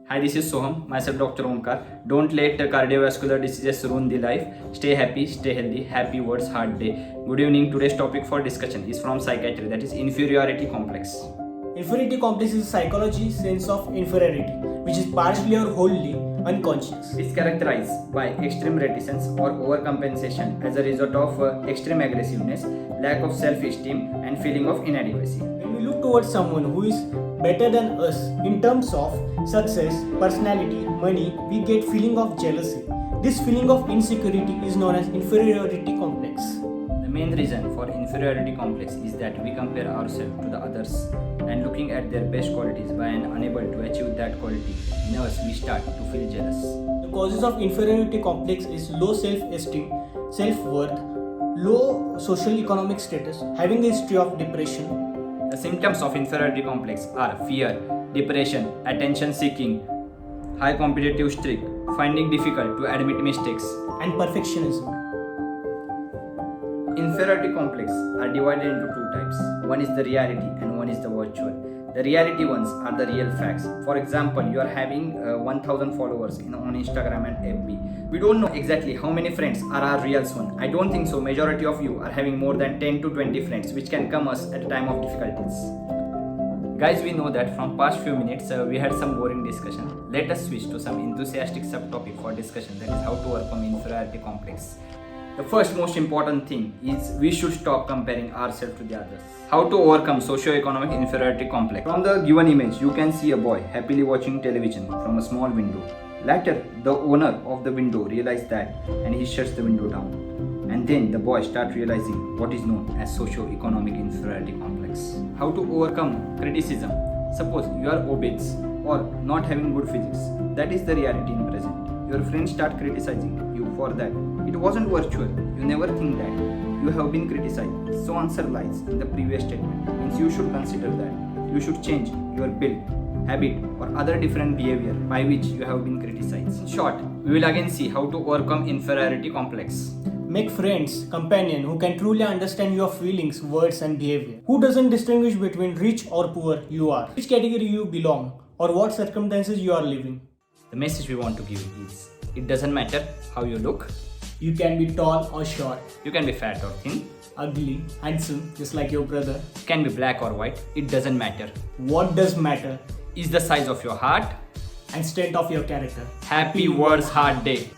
Hi, this is Soham, myself Dr. Omkar. Don't let cardiovascular diseases ruin the life. Stay happy, stay healthy. Happy words, hard day. Good evening. Today's topic for discussion is from psychiatry, that is inferiority complex. Inferiority complex is a psychology sense of inferiority, which is partially or wholly unconscious. It's characterized by extreme reticence or overcompensation as a result of extreme aggressiveness, lack of self-esteem, and feeling of inadequacy. When we look towards someone who is better than us in terms of success, personality, money, we get feeling of jealousy. This feeling of insecurity is known as inferiority complex. The main reason for inferiority complex is that we compare ourselves to the others and looking at their best qualities by and unable to achieve that quality. In us, we start to feel jealous. The causes of inferiority complex is low self-esteem, self-worth, low social economic status, having a history of depression. The symptoms of inferiority complex are fear, depression, attention seeking, high competitive streak, finding difficult to admit mistakes. and perfectionism. Inferiority complex are divided into two types. One is the reality and one is the virtual. The reality ones are the real facts. For example, you are having 1000 followers on Instagram and FB. We don't know exactly how many friends are our real one. I don't think so. Majority of you are having more than 10 to 20 friends, which can come us at a time of difficulties. Guys, we know that from past few minutes we had some boring discussion. Let us switch to some enthusiastic subtopic for discussion, that is how to overcome inferiority complex. The first most important thing is we should stop comparing ourselves to the others. How to overcome socio-economic inferiority complex. From the given image, you can see a boy happily watching television from a small window. Later, the owner of the window realizes that and he shuts the window down. And then the boy starts realizing what is known as socio-economic inferiority complex. How to overcome criticism. Suppose you are obese or not having good physics. That is the reality in present. Your friends start criticizing you for that. It wasn't virtual. You never think that. You have been criticized. So answer lies in the previous statement. Means you should consider that. You should change your build, habit or other different behavior by which you have been criticized. In short, we will again see how to overcome inferiority complex. Make friends, companion who can truly understand your feelings, words and behavior. Who doesn't distinguish between rich or poor you are, which category you belong, or what circumstances you are living. The message we want to give is, it doesn't matter how you look. You can be tall or short, You can be fat or thin. ugly, handsome, just like your brother. You can be black or white. It doesn't matter. What does matter Is the size of your heart. and strength of your character. Happy words, hard day.